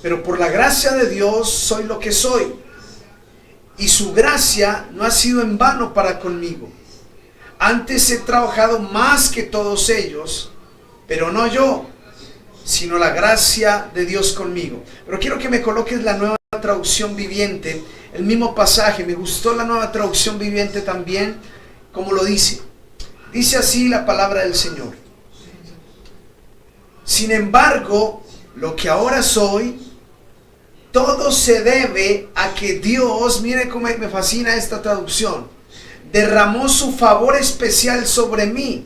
Pero por la gracia de Dios soy lo que soy. Y su gracia no ha sido en vano para conmigo. Antes he trabajado más que todos ellos, pero no yo, sino la gracia de Dios conmigo. Pero quiero que me coloques la Nueva Traducción Viviente, el mismo pasaje. Me gustó la Nueva Traducción Viviente también, como lo dice. Dice así la palabra del Señor. Sin embargo, lo que ahora soy, todo se debe a que Dios, mire cómo me fascina esta traducción, derramó su favor especial sobre mí,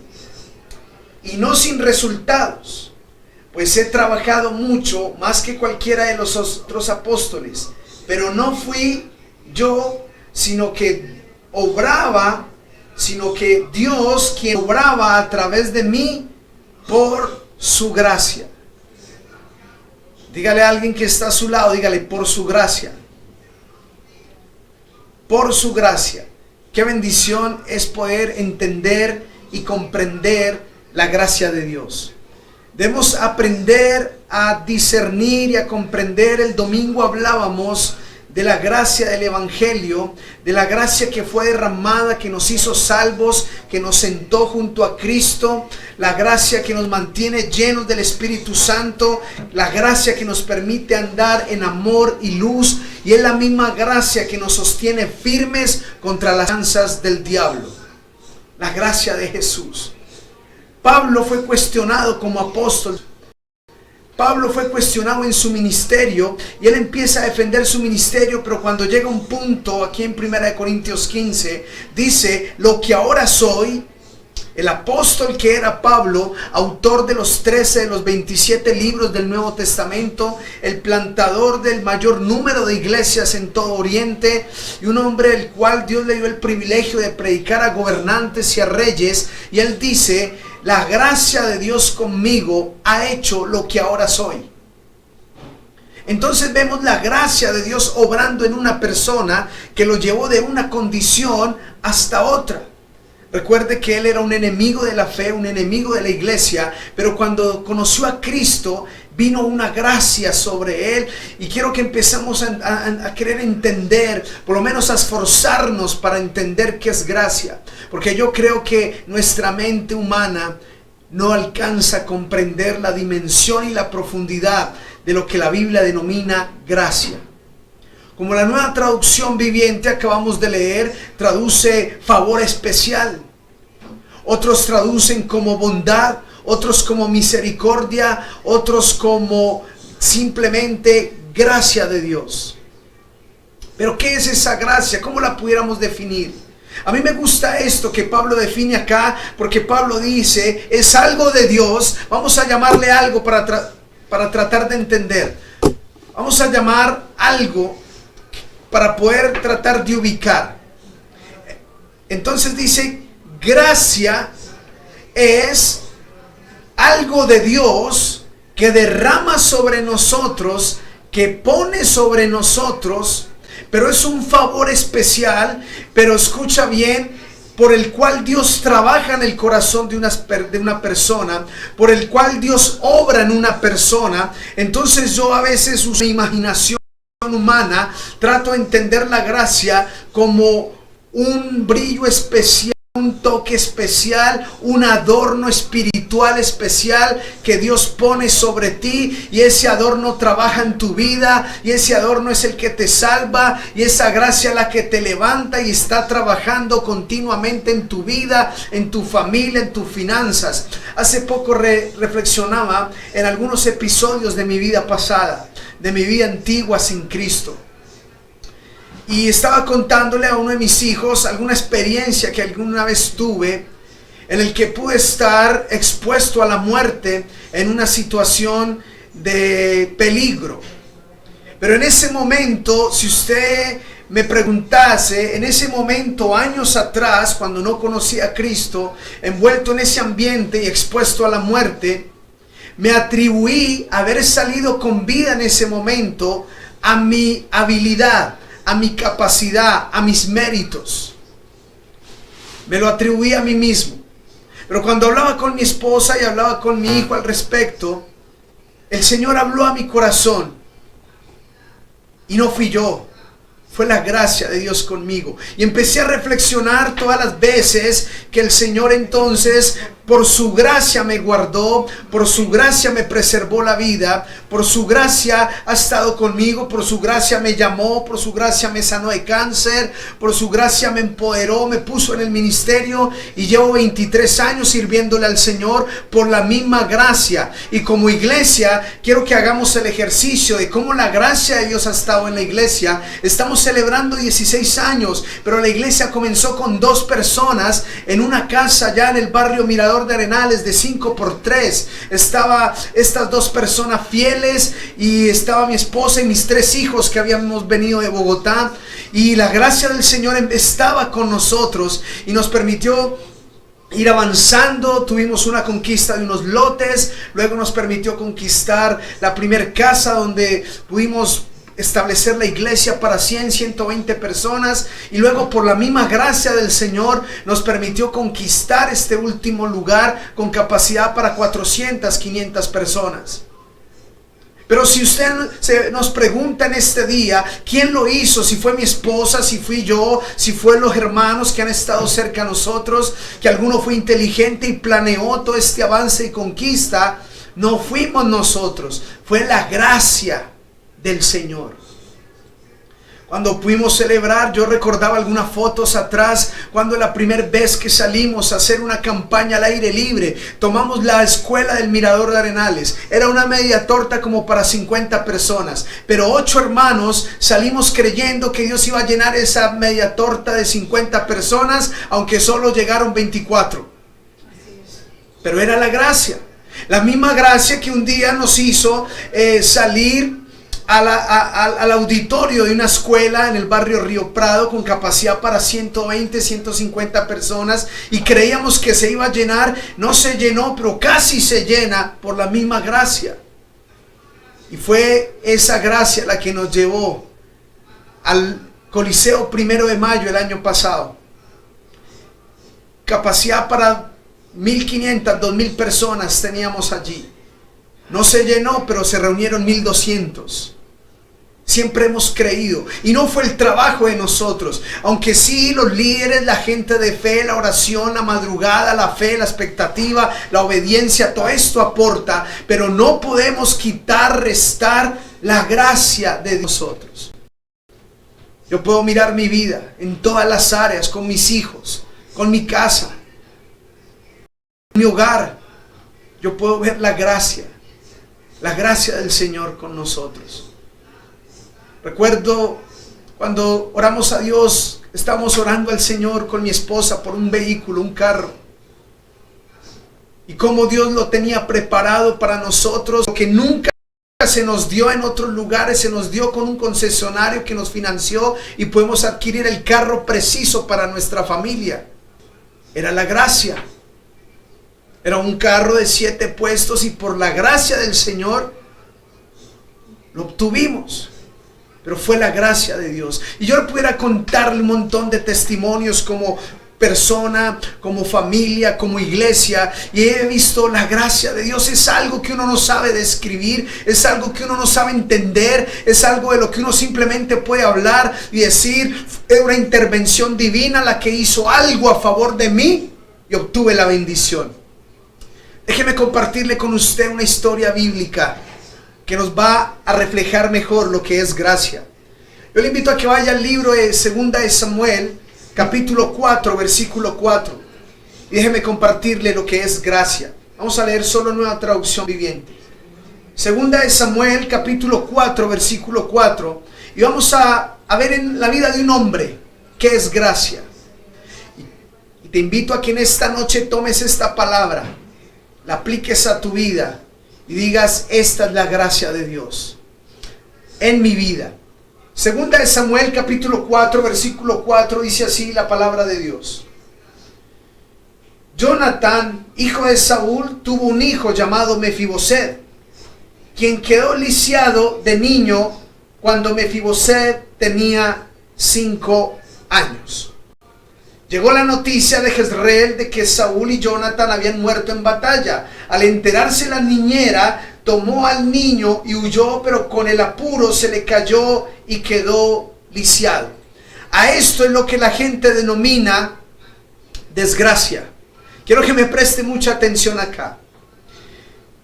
y no sin resultados, pues he trabajado mucho, más que cualquiera de los otros apóstoles, pero no fui yo, sino que Dios quien obraba a través de mí por su gracia. Dígale a alguien que está a su lado, dígale, por su gracia. Por su gracia. Qué bendición es poder entender y comprender la gracia de Dios. Debemos aprender a discernir y a comprender. El domingo hablábamos de la gracia del Evangelio, de la gracia que fue derramada, que nos hizo salvos, que nos sentó junto a Cristo, la gracia que nos mantiene llenos del Espíritu Santo, la gracia que nos permite andar en amor y luz, y es la misma gracia que nos sostiene firmes contra las lanzas del diablo. La gracia de Jesús. Pablo fue cuestionado como apóstol. Pablo fue cuestionado en su ministerio y él empieza a defender su ministerio, pero cuando llega un punto aquí en 1 Corintios 15, dice, lo que ahora soy, el apóstol que era Pablo, autor de los 13 de los 27 libros del Nuevo Testamento, el plantador del mayor número de iglesias en todo Oriente, y un hombre al cual Dios le dio el privilegio de predicar a gobernantes y a reyes, y él dice, la gracia de Dios conmigo ha hecho lo que ahora soy. Entonces vemos la gracia de Dios obrando en una persona que lo llevó de una condición hasta otra. Recuerde que él era un enemigo de la fe, un enemigo de la iglesia, pero cuando conoció a Cristo, vino una gracia sobre él, y quiero que empezamos a querer entender, por lo menos a esforzarnos para entender qué es gracia, porque yo creo que nuestra mente humana no alcanza a comprender la dimensión y la profundidad de lo que la Biblia denomina gracia. Como la Nueva Traducción Viviente acabamos de leer, traduce favor especial. Otros traducen como bondad, otros como misericordia, otros como simplemente gracia de Dios. Pero ¿qué es esa gracia? ¿Cómo la pudiéramos definir? A mí me gusta esto que Pablo define acá, porque Pablo dice, es algo de Dios. Vamos a llamarle algo para tratar de entender. Vamos a llamar algo para poder tratar de ubicar. Entonces dice, gracia es algo de Dios que derrama sobre nosotros, que pone sobre nosotros, pero es un favor especial, pero escucha bien, por el cual Dios trabaja en el corazón de una persona, por el cual Dios obra en una persona. Entonces yo a veces uso mi imaginación humana, trato de entender la gracia como un brillo especial, un toque especial, un adorno espiritual especial que Dios pone sobre ti, y ese adorno trabaja en tu vida, y ese adorno es el que te salva, y esa gracia la que te levanta y está trabajando continuamente en tu vida, en tu familia, en tus finanzas. Hace poco reflexionaba en algunos episodios de mi vida pasada, de mi vida antigua sin Cristo. Y estaba contándole a uno de mis hijos alguna experiencia que alguna vez tuve, en el que pude estar expuesto a la muerte en una situación de peligro. Pero en ese momento, si usted me preguntase, en ese momento, años atrás, cuando no conocía a Cristo, envuelto en ese ambiente y expuesto a la muerte, me atribuí haber salido con vida en ese momento a mi habilidad, a mi capacidad, a mis méritos. Me lo atribuí a mí mismo. Pero cuando hablaba con mi esposa y hablaba con mi hijo al respecto, el Señor habló a mi corazón Y no fui yo. Fue la gracia de Dios conmigo. Y empecé a reflexionar todas las veces que el Señor entonces, por su gracia me guardó, por su gracia me preservó la vida, por su gracia ha estado conmigo, por su gracia me llamó, por su gracia me sanó de cáncer, por su gracia me empoderó, me puso en el ministerio y llevo 23 años sirviéndole al Señor por la misma gracia. Y como iglesia, quiero que hagamos el ejercicio de cómo la gracia de Dios ha estado en la iglesia. Estamos celebrando 16 años, pero la iglesia comenzó con 2 personas en una casa allá en el barrio Mirador de Arenales de 5x3. Estaba estas 2 personas fieles y estaba mi esposa y mis 3 hijos que habíamos venido de Bogotá, y la gracia del Señor estaba con nosotros y nos permitió ir avanzando. Tuvimos una conquista de unos lotes, luego nos permitió conquistar la primer casa donde pudimos establecer la iglesia para 100, 120 personas, y luego por la misma gracia del Señor nos permitió conquistar este último lugar con capacidad para 400, 500 personas. Pero si usted nos pregunta en este día, ¿quién lo hizo? Si fue mi esposa, si fui yo, si fue los hermanos que han estado cerca a nosotros, que alguno fue inteligente y planeó todo este avance y conquista. No fuimos nosotros, fue la gracia del Señor. Cuando pudimos celebrar, yo recordaba algunas fotos atrás, cuando la primera vez que salimos a hacer una campaña al aire libre, tomamos la escuela del Mirador de Arenales. Era una media torta como para 50 personas, pero 8 hermanos salimos creyendo que Dios iba a llenar esa media torta de 50 personas, aunque solo llegaron 24. Pero era la gracia, la misma gracia que un día nos hizo salir al auditorio de una escuela en el barrio Río Prado con capacidad para 120, 150 personas, y creíamos que se iba a llenar. No se llenó, pero casi se llena por la misma gracia. Y fue esa gracia la que nos llevó al Coliseo 1 de Mayo el año pasado. Capacidad para 1.500, 2.000 personas teníamos allí. No se llenó, pero se reunieron 1.200. Siempre hemos creído, y no fue el trabajo de nosotros, aunque sí los líderes, la gente de fe, la oración, la madrugada, la fe, la expectativa, la obediencia, todo esto aporta, pero no podemos quitar, restar la gracia de nosotros. Yo puedo mirar mi vida en todas las áreas, con mis hijos, con mi casa, mi hogar. Yo puedo ver la gracia del Señor con nosotros. Recuerdo cuando oramos a Dios, estábamos orando al Señor con mi esposa por un vehículo, un carro, y cómo Dios lo tenía preparado para nosotros, que nunca se nos dio en otros lugares, se nos dio con un concesionario que nos financió y podemos adquirir el carro preciso para nuestra familia. Era la gracia. Era un carro de 7 puestos y por la gracia del Señor lo obtuvimos. Pero fue la gracia de Dios. Y yo le pudiera contarle un montón de testimonios como persona, como familia, como iglesia. Y he visto la gracia de Dios. Es algo que uno no sabe describir. Es algo que uno no sabe entender. Es algo de lo que uno simplemente puede hablar y decir: es una intervención divina la que hizo algo a favor de mí y obtuve la bendición. Déjeme compartirle con usted una historia bíblica que nos va a reflejar mejor lo que es gracia. Yo le invito a que vaya al libro de 2 de Samuel, capítulo 4, versículo 4. Y déjeme compartirle lo que es gracia. Vamos a leer solo Nueva Traducción Viviente. 2 de Samuel, capítulo 4, versículo 4. Y vamos a ver en la vida de un hombre qué es gracia. Y te invito a que en esta noche tomes esta palabra, la apliques a tu vida y digas: esta es la gracia de Dios en mi vida. 2 de Samuel capítulo 4 versículo 4 dice así la palabra de Dios: Jonatán, hijo de Saúl, tuvo un hijo llamado Mefiboset, quien quedó lisiado de niño cuando Mefiboset tenía 5 años. Llegó la noticia de Jezreel de que Saúl y Jonatán habían muerto en batalla. Al enterarse la niñera tomó al niño y huyó, pero con el apuro se le cayó y quedó lisiado. A esto es lo que la gente denomina desgracia. Quiero que me preste mucha atención acá.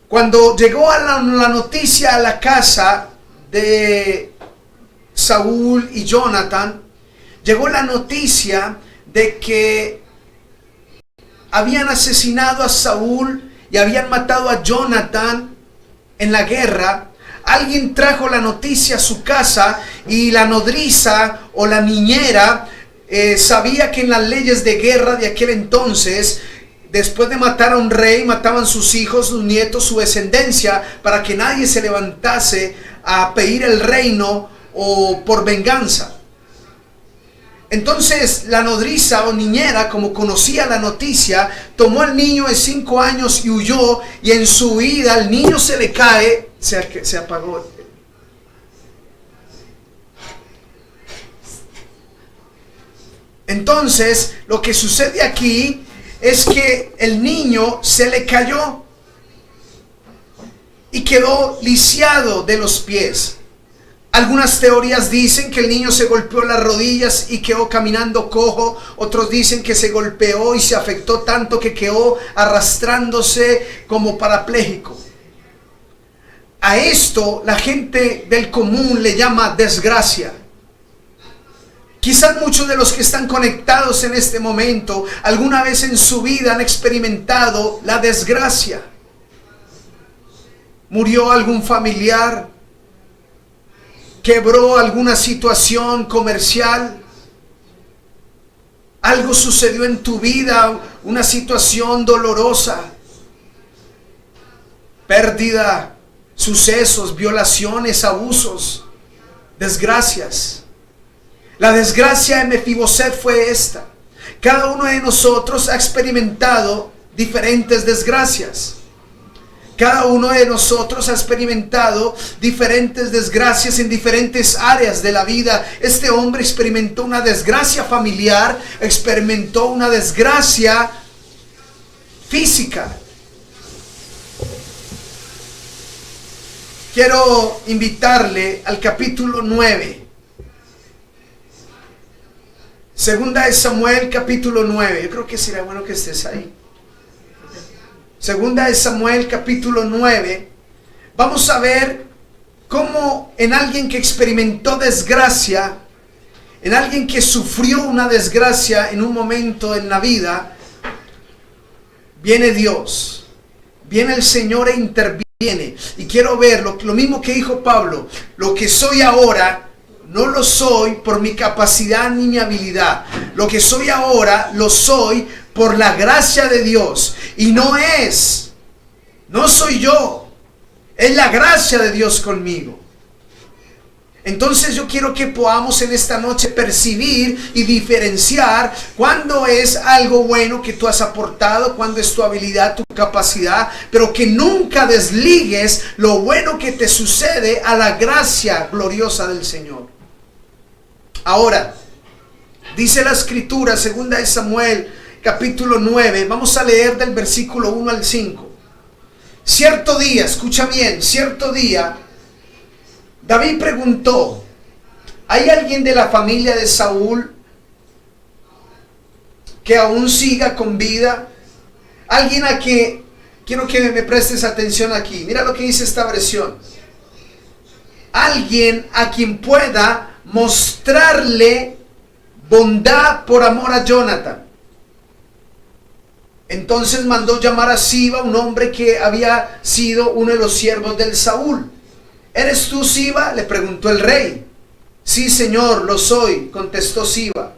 Cuando llegó a la noticia a la casa de Saúl y Jonathan, llegó la noticia de que habían asesinado a Saúl y habían matado a Jonathan en la guerra. Alguien trajo la noticia a su casa y la nodriza o la niñera sabía que en las leyes de guerra de aquel entonces, después de matar a un rey, mataban sus hijos, sus nietos, su descendencia, para que nadie se levantase a pedir el reino o por venganza. Entonces la nodriza o niñera, como conocía la noticia, tomó al niño de 5 años y huyó, y en su huida al niño se le cae, se apagó. Entonces lo que sucede aquí es que el niño se le cayó y quedó lisiado de los pies. Algunas teorías dicen que el niño se golpeó las rodillas y quedó caminando cojo. Otros dicen que se golpeó y se afectó tanto que quedó arrastrándose como parapléjico. A esto la gente del común le llama desgracia. Quizás muchos de los que están conectados en este momento alguna vez en su vida han experimentado la desgracia. Murió algún familiar, quebró alguna situación comercial, algo sucedió en tu vida, una situación dolorosa, pérdida, sucesos, violaciones, abusos, desgracias. La desgracia de Mefiboset fue esta. Cada uno de nosotros ha experimentado diferentes desgracias. Cada uno de nosotros ha experimentado diferentes desgracias en diferentes áreas de la vida. Este hombre experimentó una desgracia familiar, experimentó una desgracia física. Quiero invitarle al capítulo 9. Segunda de Samuel, capítulo 9. Yo creo que sería bueno que estés ahí. Segunda de Samuel, capítulo 9. Vamos a ver cómo en alguien que experimentó desgracia, en alguien que sufrió una desgracia en un momento en la vida, viene Dios, viene el Señor e interviene. Y quiero ver lo mismo que dijo Pablo: lo que soy ahora no lo soy por mi capacidad ni mi habilidad. Lo que soy ahora lo soy por la gracia de Dios. Y no soy yo, es la gracia de Dios conmigo. Entonces yo quiero que podamos en esta noche percibir y diferenciar cuándo es algo bueno que tú has aportado, cuándo es tu habilidad, tu capacidad, pero que nunca desligues lo bueno que te sucede a la gracia gloriosa del Señor. Ahora, dice la escritura, segunda de Samuel, capítulo 9, vamos a leer del versículo 1 al 5. Cierto día, escucha bien, cierto día, David preguntó: ¿hay alguien de la familia de Saúl que aún siga con vida? Alguien a que, quiero que me prestes atención aquí, mira lo que dice esta versión: alguien a quien pueda mostrarle bondad por amor a Jonathan. Entonces mandó llamar a Siba, un hombre que había sido uno de los siervos del Saúl. ¿Eres tú, Siba?, le preguntó el rey. Sí, señor, lo soy, contestó Siba.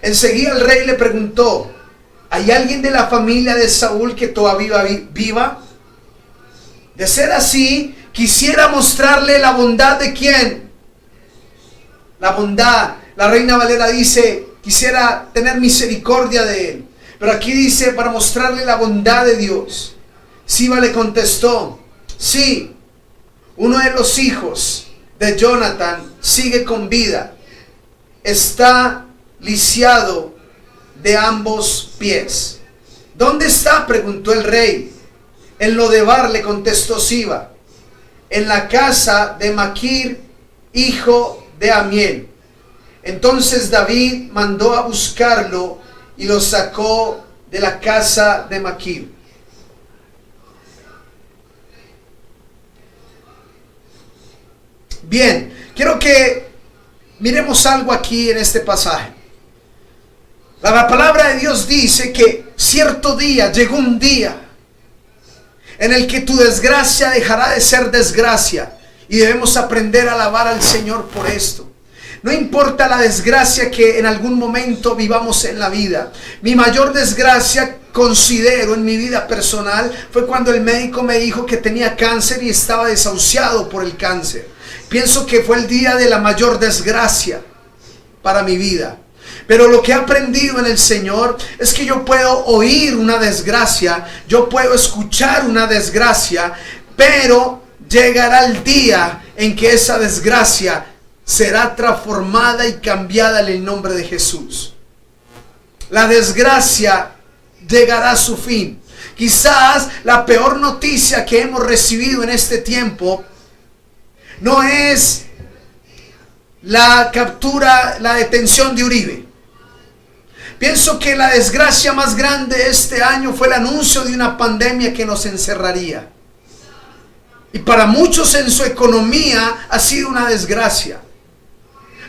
Enseguida el rey le preguntó: ¿hay alguien de la familia de Saúl que todavía viva? De ser así, quisiera mostrarle la bondad de ¿quién? La bondad. La Reina Valera dice: quisiera tener misericordia de él. Pero aquí dice: para mostrarle la bondad de Dios. Siba le contestó: sí, uno de los hijos de Jonathan sigue con vida. Está lisiado de ambos pies. ¿Dónde está?, preguntó el rey. En Lodebar, le contestó Siba, en la casa de Maquir, hijo de Amiel. Entonces David mandó a buscarlo y lo sacó de la casa de Maquir. Bien, quiero que miremos algo aquí en este pasaje. La palabra de Dios dice que cierto día, llegó un día en el que tu desgracia dejará de ser desgracia, y debemos aprender a alabar al Señor por esto. No importa la desgracia que en algún momento vivamos en la vida. Mi mayor desgracia, considero, en mi vida personal, fue cuando el médico me dijo que tenía cáncer y estaba desahuciado por el cáncer. Pienso que fue el día de la mayor desgracia para mi vida. Pero lo que he aprendido en el Señor es que yo puedo oír una desgracia, yo puedo escuchar una desgracia, pero llegará el día en que esa desgracia será transformada y cambiada en el nombre de Jesús. La desgracia llegará a su fin. Quizás la peor noticia que hemos recibido en este tiempo no es la captura, la detención de Uribe. Pienso que la desgracia más grande este año fue el anuncio de una pandemia que nos encerraría. Y para muchos en su economía ha sido una desgracia.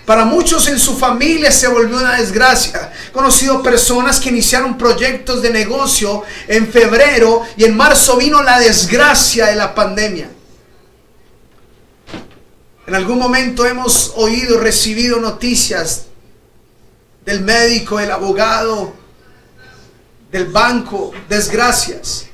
Para muchos en su familia se volvió una desgracia. He conocido personas que iniciaron proyectos de negocio en febrero y en marzo vino la desgracia de la pandemia. En algún momento hemos oído, recibido noticias del médico, del abogado, del banco, desgracias.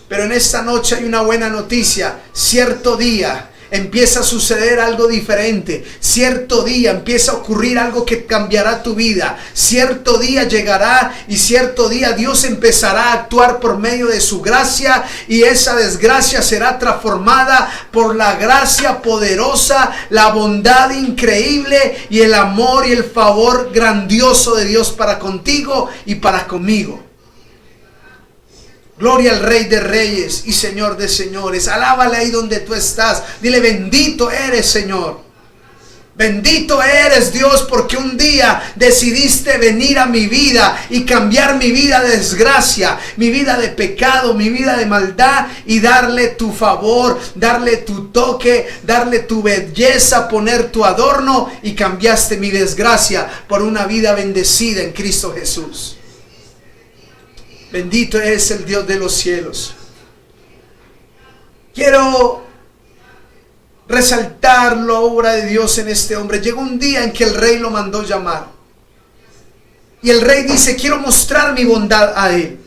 Pero en esta noche hay una buena noticia. Cierto día empieza a suceder algo diferente. Cierto día empieza a ocurrir algo que cambiará tu vida. Cierto día llegará y cierto día Dios empezará a actuar por medio de su gracia, y esa desgracia será transformada por la gracia poderosa, la bondad increíble y el amor y el favor grandioso de Dios para contigo y para conmigo. Gloria al Rey de Reyes y Señor de Señores. Alábale ahí donde tú estás. Dile: bendito eres, Señor. Bendito eres, Dios, porque un día decidiste venir a mi vida y cambiar mi vida de desgracia, mi vida de pecado, mi vida de maldad, y darle tu favor, darle tu toque, darle tu belleza, poner tu adorno, y cambiaste mi desgracia por una vida bendecida en Cristo Jesús. Bendito es el Dios de los cielos. Quiero resaltar la obra de Dios en este hombre. Llegó un día en que el rey lo mandó llamar. Y el rey dice: quiero mostrar mi bondad a él.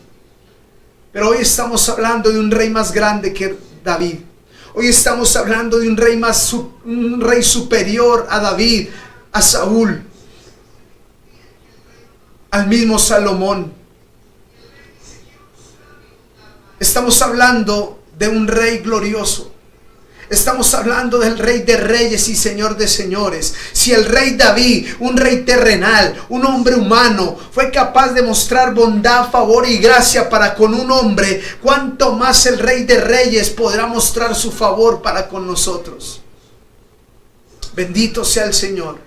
Pero hoy estamos hablando de un rey más grande que David. Hoy estamos hablando de un rey superior a David, a Saúl, al mismo Salomón. Estamos hablando de un rey glorioso. Estamos hablando del Rey de Reyes y Señor de Señores. Si el rey David, un rey terrenal, un hombre humano, fue capaz de mostrar bondad, favor y gracia para con un hombre, ¿cuánto más el Rey de Reyes podrá mostrar su favor para con nosotros? Bendito sea el Señor,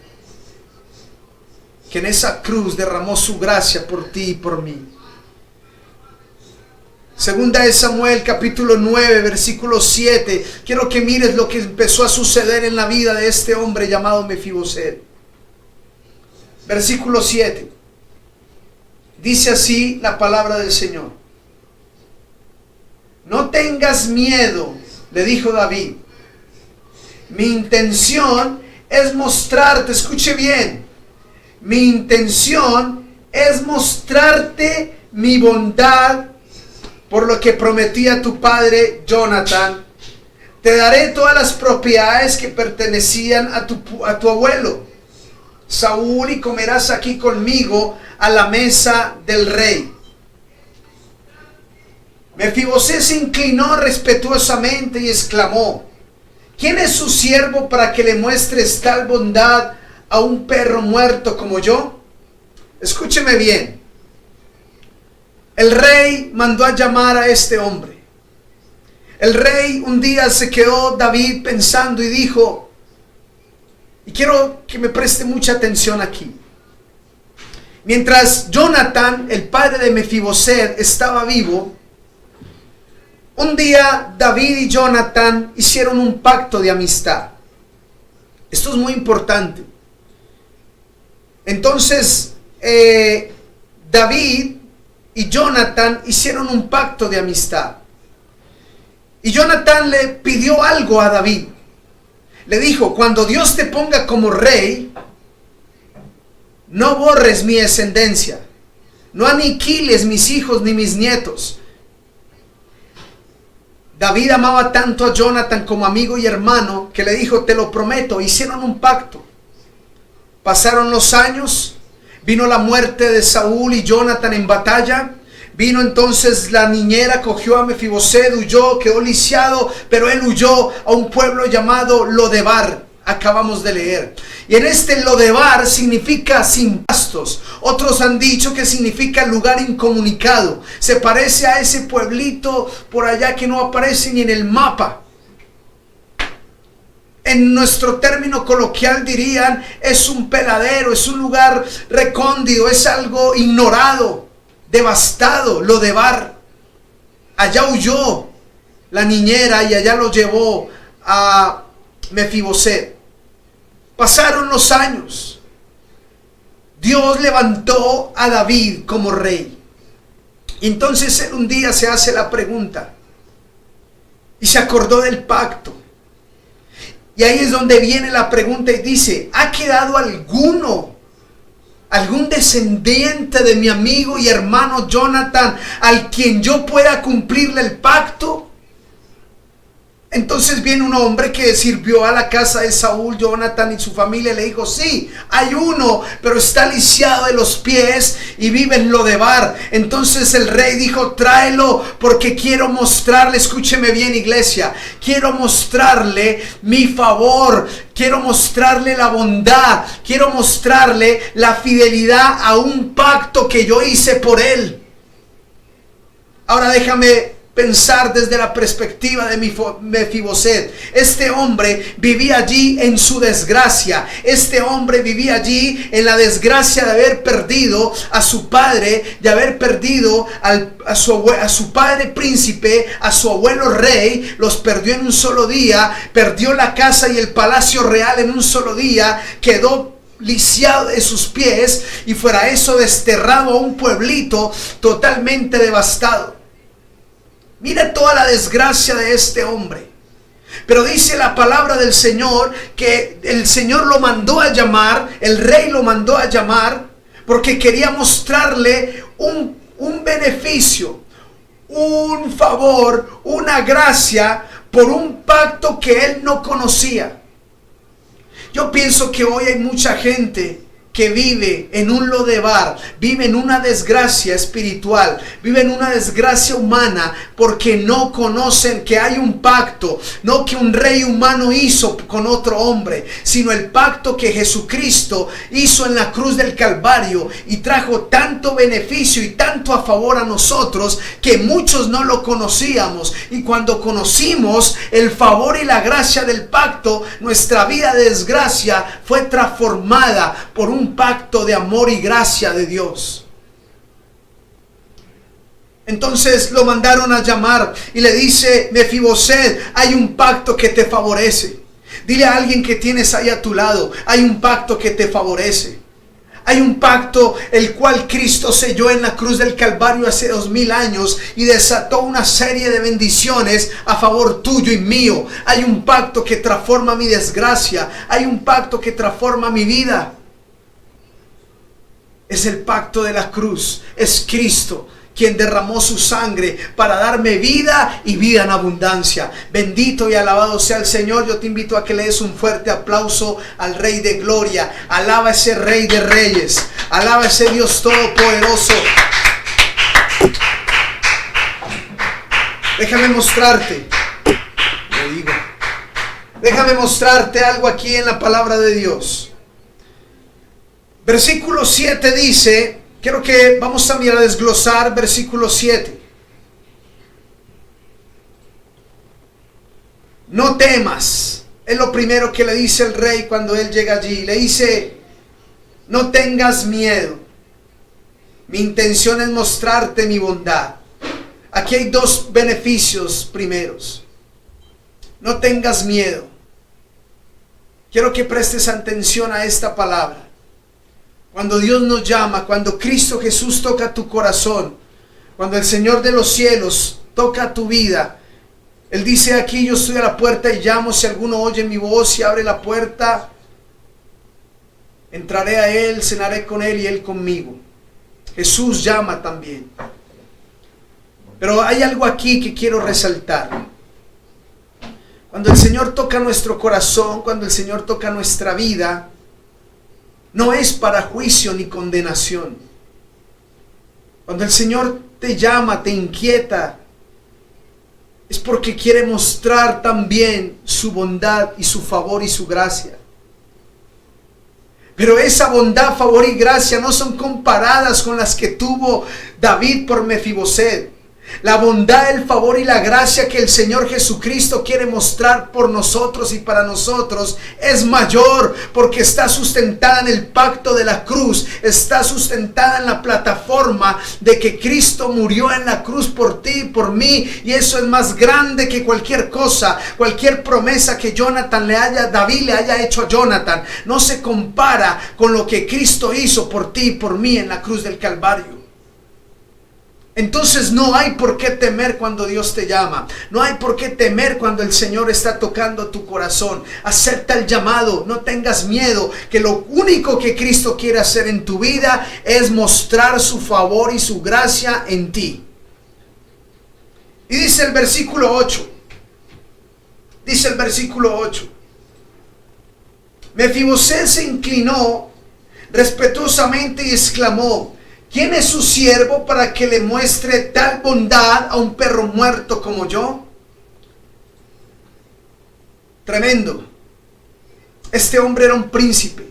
que en esa cruz derramó su gracia por ti y por mí. Segunda de Samuel, capítulo 9, versículo 7. Quiero que mires lo que empezó a suceder en la vida de este hombre llamado Mefiboset. Versículo 7. Dice así la palabra del Señor: no tengas miedo, le dijo David. Mi intención es mostrarte, escuche bien, mi intención es mostrarte mi bondad, por lo que prometí a tu padre Jonathan. Te daré todas las propiedades que pertenecían a tu abuelo Saúl, y comerás aquí conmigo a la mesa del rey. Mefiboset se inclinó respetuosamente y exclamó: ¿quién es su siervo para que le muestres tal bondad a un perro muerto como yo? Escúcheme bien. El rey mandó a llamar a este hombre. El rey un día se quedó David pensando y dijo, y quiero que me preste mucha atención aquí. Mientras Jonathan, el padre de Mefiboset, estaba vivo, un día David y Jonathan hicieron un pacto de amistad. Esto es muy importante. Entonces, David y Jonathan hicieron un pacto de amistad. Y Jonathan le pidió algo a David. Le dijo, cuando Dios te ponga como rey, no borres mi descendencia, no aniquiles mis hijos ni mis nietos. David amaba tanto a Jonathan como amigo y hermano que le dijo, te lo prometo. Hicieron un pacto. Pasaron los años, vino la muerte de Saúl y Jonathan en batalla. Vino entonces la niñera, cogió a Mefiboset, huyó, quedó lisiado, pero él huyó a un pueblo llamado Lodebar. Acabamos de leer. Y en este Lodebar significa sin pastos. Otros han dicho que significa lugar incomunicado. Se parece a ese pueblito por allá que no aparece ni en el mapa. En nuestro término coloquial dirían, es un peladero, es un lugar recóndito, es algo ignorado, devastado. Lodebar. Allá huyó la niñera y allá lo llevó a Mefiboset. Pasaron los años. Dios levantó a David como rey. Y entonces él un día se hace la pregunta y se acordó del pacto. Y ahí es donde viene la pregunta y dice, ¿ha quedado algún descendiente de mi amigo y hermano Jonathan al quien yo pueda cumplirle el pacto? Entonces viene un hombre que sirvió a la casa de Saúl, Jonathan y su familia, le dijo, sí, hay uno, pero está lisiado de los pies y vive en Lodebar. Entonces el rey dijo, tráelo porque quiero mostrarle, escúcheme bien iglesia, quiero mostrarle mi favor, quiero mostrarle la bondad, quiero mostrarle la fidelidad a un pacto que yo hice por él. Ahora déjame pensar desde la perspectiva de Mefiboset. Este hombre vivía allí en su desgracia. Este hombre vivía allí en la desgracia de haber perdido a su padre, de haber perdido a su padre príncipe, a su abuelo rey. Los perdió en un solo día. Perdió la casa y el palacio real en un solo día. Quedó lisiado de sus pies y fuera eso desterrado a un pueblito totalmente devastado. Mira toda la desgracia de este hombre. Pero dice la palabra del Señor que el Señor lo mandó a llamar, el rey lo mandó a llamar porque quería mostrarle un beneficio, un favor, una gracia por un pacto que él no conocía. Yo pienso que hoy hay mucha gente que vive en un Lodebar, vive en una desgracia espiritual, vive en una desgracia humana porque no conocen que hay un pacto, no que un rey humano hizo con otro hombre, sino el pacto que Jesucristo hizo en la cruz del Calvario y trajo tanto beneficio y tanto a favor a nosotros que muchos no lo conocíamos. Y cuando conocimos el favor y la gracia del pacto, nuestra vida de desgracia fue transformada por un pacto de amor y gracia de Dios. Entonces lo mandaron a llamar y le dice, Mefiboset, hay un pacto que te favorece. Dile a alguien que tienes ahí a tu lado, hay un pacto que te favorece. Hay un pacto el cual Cristo selló en la cruz del Calvario hace 2000 años y desató una serie de bendiciones a favor tuyo y mío. Hay un pacto que transforma mi desgracia. Hay un pacto que transforma mi vida. Es el pacto de la cruz. Es Cristo quien derramó su sangre para darme vida y vida en abundancia. Bendito y alabado sea el Señor. Yo te invito a que le des un fuerte aplauso al Rey de Gloria. Alaba a ese Rey de Reyes. Alaba a ese Dios Todopoderoso. Déjame mostrarte. Déjame mostrarte algo aquí en la palabra de Dios. Versículo 7 dice, quiero que vamos a mirar a desglosar versículo 7. no temas. Es lo primero que le dice el rey cuando él llega allí. Le dice, no tengas miedo. Mi intención es mostrarte mi bondad. Aquí hay dos beneficios primeros. No tengas miedo. Quiero que prestes atención a esta palabra. Cuando Dios nos llama, cuando Cristo Jesús toca tu corazón, cuando el Señor de los cielos toca tu vida, Él dice aquí, yo estoy a la puerta y llamo, si alguno oye mi voz y abre la puerta, entraré a Él, cenaré con Él y Él conmigo. Jesús llama también. Pero hay algo aquí que quiero resaltar. Cuando el Señor toca nuestro corazón, cuando el Señor toca nuestra vida, no es para juicio ni condenación. Cuando el Señor te llama, te inquieta, es porque quiere mostrar también su bondad y su favor y su gracia. Pero esa bondad, favor y gracia no son comparadas con las que tuvo David por Mefiboset. La bondad, el favor y la gracia que el Señor Jesucristo quiere mostrar por nosotros y para nosotros es mayor, porque está sustentada en el pacto de la cruz, está sustentada en la plataforma de que Cristo murió en la cruz por ti y por mí, y eso es más grande que cualquier cosa, cualquier promesa que David le haya hecho a Jonathan, no se compara con lo que Cristo hizo por ti y por mí en la cruz del Calvario. Entonces no hay por qué temer cuando Dios te llama. No hay por qué temer cuando el Señor está tocando tu corazón. Acepta el llamado, no tengas miedo, que lo único que Cristo quiere hacer en tu vida es mostrar su favor y su gracia en ti. Y dice el versículo 8. Dice el versículo 8. Mefiboset se inclinó respetuosamente y exclamó: ¿quién es su siervo para que le muestre tal bondad a un perro muerto como yo? Tremendo. Este hombre era un príncipe.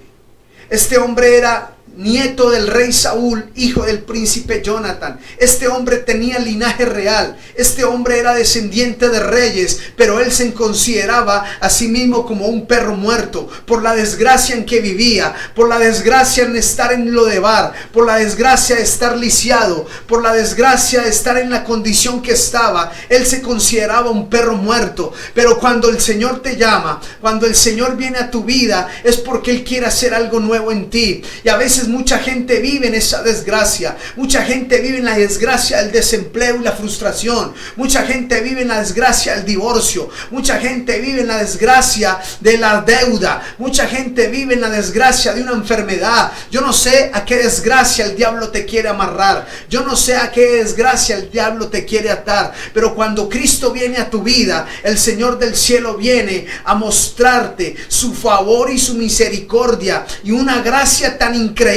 Este hombre era nieto del rey Saúl, hijo del príncipe Jonathan. Este hombre tenía linaje real. Este hombre era descendiente de reyes, pero él se consideraba a sí mismo como un perro muerto por la desgracia en que vivía, por la desgracia en estar en Lodebar, por la desgracia de estar lisiado, por la desgracia de estar en la condición que estaba. Él se consideraba un perro muerto. Pero cuando el Señor te llama, cuando el Señor viene a tu vida, es porque Él quiere hacer algo nuevo en ti. Y a veces mucha gente vive en esa desgracia. Mucha gente vive en la desgracia del desempleo y la frustración. Mucha gente vive en la desgracia del divorcio. Mucha gente vive en la desgracia de la deuda. Mucha gente vive en la desgracia de una enfermedad. Yo no sé a qué desgracia el diablo te quiere amarrar. Yo no sé a qué desgracia el diablo te quiere atar. Pero cuando Cristo viene a tu vida, el Señor del cielo viene a mostrarte su favor y su misericordia y una gracia tan increíble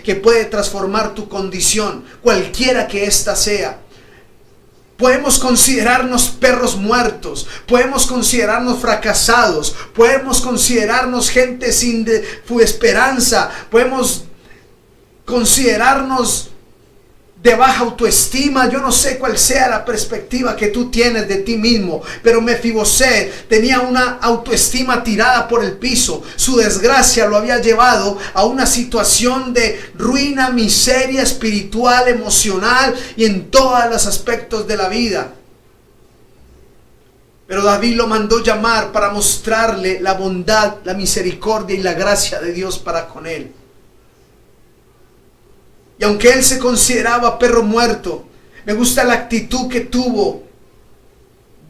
que puede transformar tu condición, cualquiera que ésta sea. Podemos considerarnos perros muertos, podemos considerarnos fracasados, podemos considerarnos gente sin esperanza, podemos considerarnos de baja autoestima. Yo no sé cuál sea la perspectiva que tú tienes de ti mismo, pero Mefiboset tenía una autoestima tirada por el piso. Su desgracia lo había llevado a una situación de ruina, miseria espiritual, emocional y en todos los aspectos de la vida. Pero David lo mandó llamar para mostrarle la bondad, la misericordia y la gracia de Dios para con él. Y aunque él se consideraba perro muerto, me gusta la actitud que tuvo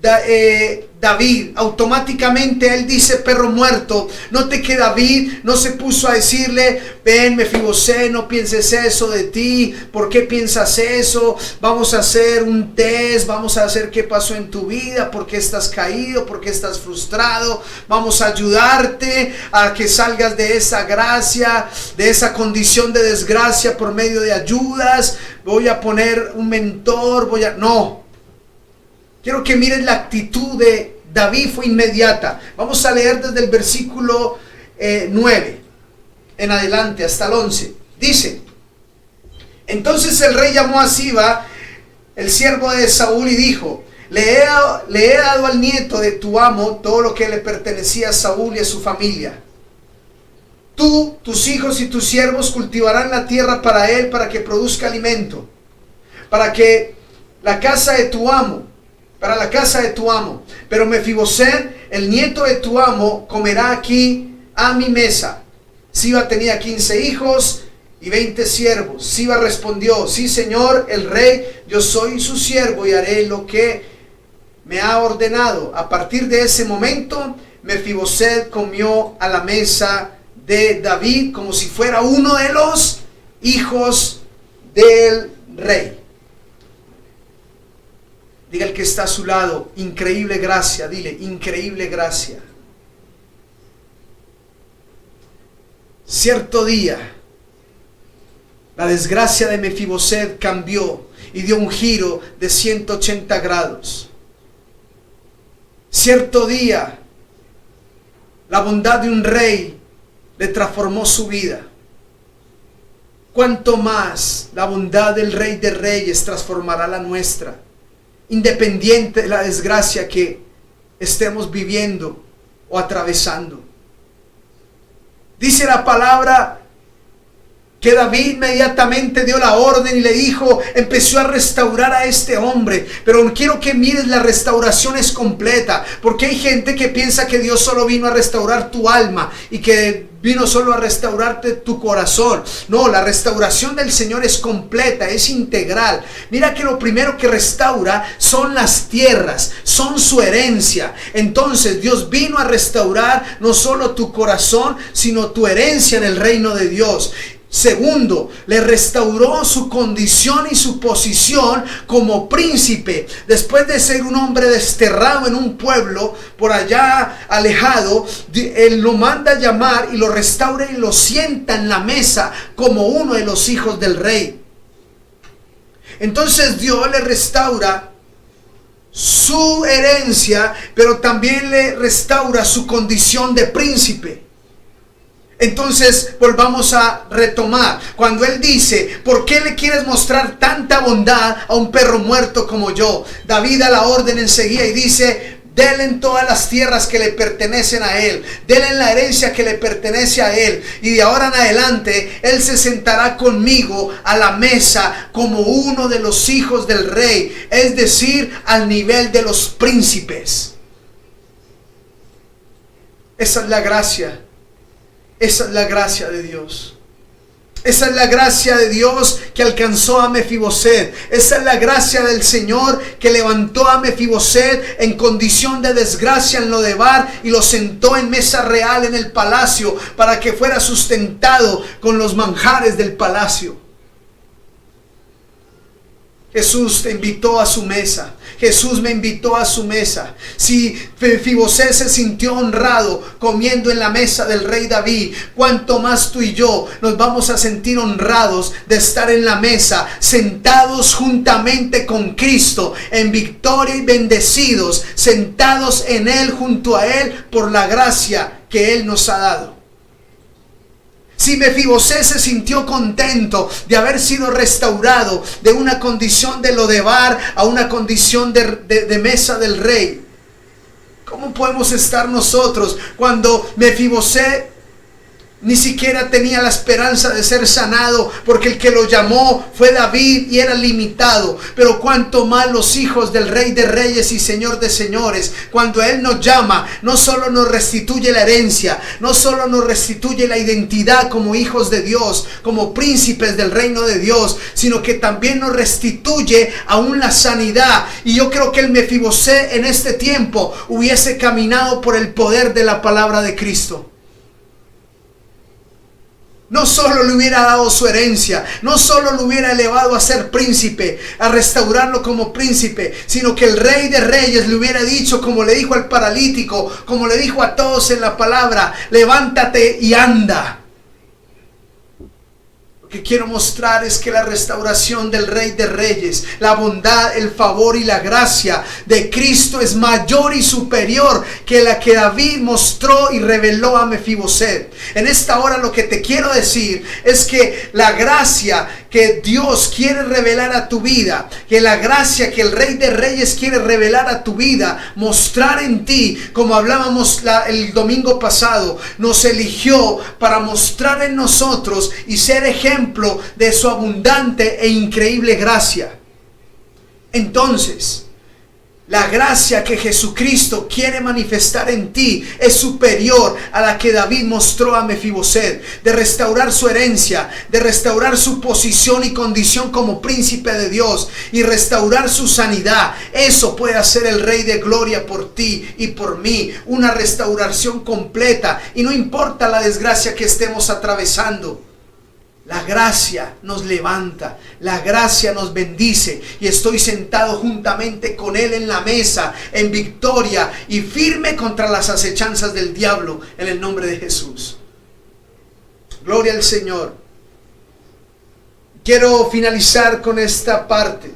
David. Automáticamente él dice perro muerto. Note que David no se puso a decirle: ven, Mefiboset, no pienses eso de ti. ¿Por qué piensas eso? Vamos a hacer un test, vamos a hacer qué pasó en tu vida, por qué estás caído, por qué estás frustrado. Vamos a ayudarte a que salgas de esa gracia, de esa condición de desgracia por medio de ayudas. Voy a poner un mentor, no. Quiero que mires la actitud de David, fue inmediata. Vamos a leer desde el versículo 9 en adelante hasta el 11. Dice: entonces el rey llamó a Siba, el siervo de Saúl, y dijo: le he dado al nieto de tu amo todo lo que le pertenecía a Saúl y a su familia. Tú, tus hijos y tus siervos cultivarán la tierra para él, para que produzca alimento, para la casa de tu amo. Pero Mefiboset, el nieto de tu amo, comerá aquí a mi mesa. Siba tenía 15 hijos y 20 siervos. Siba respondió: sí, señor, el rey, yo soy su siervo y haré lo que me ha ordenado. A partir de ese momento, Mefiboset comió a la mesa de David como si fuera uno de los hijos del rey. Diga el que está a su lado: increíble gracia. Dile: increíble gracia. Cierto día, la desgracia de Mefiboset cambió y dio un giro de 180 grados. Cierto día, la bondad de un rey le transformó su vida. Cuanto más la bondad del Rey de Reyes transformará la nuestra, independiente de la desgracia que estemos viviendo o atravesando. Dice la palabra que David inmediatamente dio la orden y le dijo, empezó a restaurar a este hombre. Pero quiero que mires, la restauración es completa, porque hay gente que piensa que Dios solo vino a restaurar tu alma y que vino solo a restaurarte tu corazón. No, la restauración del Señor es completa, es integral. Mira que lo primero que restaura son las tierras, son su herencia. Entonces Dios vino a restaurar no solo tu corazón, sino tu herencia en el reino de Dios. Segundo, le restauró su condición y su posición como príncipe. Después de ser un hombre desterrado en un pueblo por allá alejado, él lo manda a llamar y lo restaura y lo sienta en la mesa como uno de los hijos del rey. Entonces Dios le restaura su herencia, pero también le restaura su condición de príncipe. Entonces volvamos a retomar. Cuando él dice, ¿por qué le quieres mostrar tanta bondad a un perro muerto como yo? David da la orden enseguida y dice, denle en todas las tierras que le pertenecen a él, denle en la herencia que le pertenece a él, y de ahora en adelante él se sentará conmigo a la mesa como uno de los hijos del rey, es decir, al nivel de los príncipes. Esa es la gracia. Esa es la gracia de Dios. Esa es la gracia de Dios que alcanzó a Mefiboset. Esa es la gracia del Señor que levantó a Mefiboset en condición de desgracia en Lodebar y lo sentó en mesa real en el palacio para que fuera sustentado con los manjares del palacio. Jesús te invitó a su mesa. Jesús me invitó a su mesa. Si Mefiboset se sintió honrado comiendo en la mesa del rey David, cuánto más tú y yo nos vamos a sentir honrados de estar en la mesa, sentados juntamente con Cristo, en victoria y bendecidos, sentados en Él, junto a Él, por la gracia que Él nos ha dado. Si Mefiboset se sintió contento de haber sido restaurado de una condición de Lodebar a una condición de mesa del rey, ¿cómo podemos estar nosotros cuando Mefiboset ni siquiera tenía la esperanza de ser sanado, porque el que lo llamó fue David y era limitado? Pero cuanto más los hijos del Rey de Reyes y Señor de Señores, cuando Él nos llama, no solo nos restituye la herencia, no solo nos restituye la identidad como hijos de Dios, como príncipes del reino de Dios, sino que también nos restituye aún la sanidad. Y yo creo que el Mefiboset en este tiempo hubiese caminado por el poder de la palabra de Cristo. No solo le hubiera dado su herencia, no solo lo hubiera elevado a ser príncipe, a restaurarlo como príncipe, sino que el Rey de Reyes le hubiera dicho, como le dijo al paralítico, como le dijo a todos en la palabra, levántate y anda. Lo que quiero mostrar es que la restauración del Rey de Reyes, la bondad, el favor y la gracia de Cristo es mayor y superior que la que David mostró y reveló a Mefiboset. En esta hora lo que te quiero decir es que la gracia que Dios quiere revelar a tu vida, que la gracia que el Rey de Reyes quiere revelar a tu vida, mostrar en ti, como hablábamos el domingo pasado, nos eligió para mostrar en nosotros y ser ejemplo de su abundante e increíble gracia. Entonces, la gracia que Jesucristo quiere manifestar en ti es superior a la que David mostró a Mefiboset, de restaurar su herencia, de restaurar su posición y condición como príncipe de Dios y restaurar su sanidad. Eso puede hacer el Rey de Gloria por ti y por mí, una restauración completa, y no importa la desgracia que estemos atravesando. La gracia nos levanta, la gracia nos bendice, y estoy sentado juntamente con Él en la mesa, en victoria y firme contra las acechanzas del diablo, en el nombre de Jesús. Gloria al Señor. Quiero finalizar con esta parte.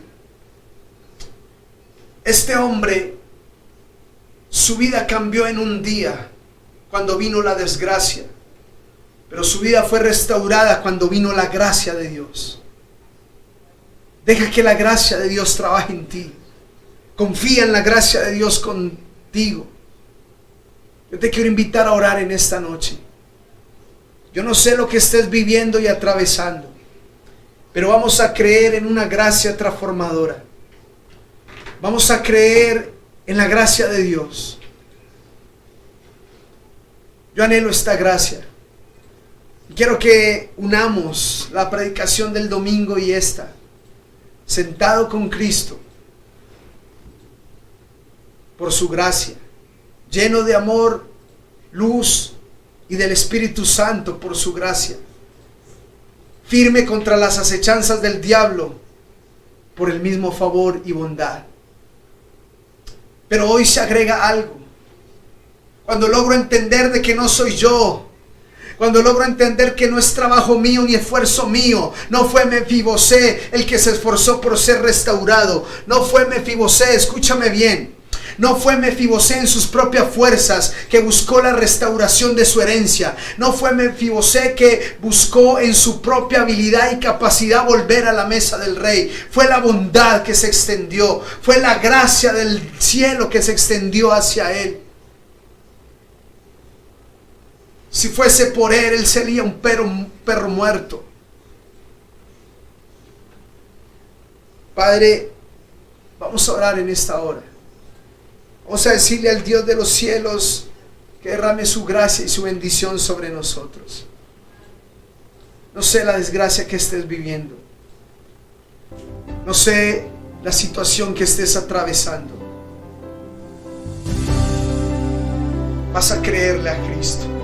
Este hombre, su vida cambió en un día cuando vino la desgracia. Pero su vida fue restaurada cuando vino la gracia de Dios. Deja que la gracia de Dios trabaje en ti. Confía en la gracia de Dios contigo. Yo te quiero invitar a orar en esta noche. Yo no sé lo que estés viviendo y atravesando, pero vamos a creer en una gracia transformadora. Vamos a creer en la gracia de Dios. Yo anhelo esta gracia. Quiero que unamos la predicación del domingo y esta, sentado con Cristo, por su gracia, lleno de amor, luz y del Espíritu Santo por su gracia, firme contra las acechanzas del diablo por el mismo favor y bondad. Pero hoy se agrega algo. Cuando logro entender de que no soy yo, cuando logro entender que no es trabajo mío ni esfuerzo mío, no fue Mefiboset el que se esforzó por ser restaurado, no fue Mefiboset, escúchame bien, no fue Mefiboset en sus propias fuerzas que buscó la restauración de su herencia, no fue Mefiboset que buscó en su propia habilidad y capacidad volver a la mesa del rey, fue la bondad que se extendió, fue la gracia del cielo que se extendió hacia él. Si fuese por él sería un perro muerto. Padre, vamos a orar en esta hora. Vamos a decirle al Dios de los cielos que derrame su gracia y su bendición sobre nosotros. No sé la desgracia que estés viviendo. No sé la situación que estés atravesando. Vas a creerle a Cristo.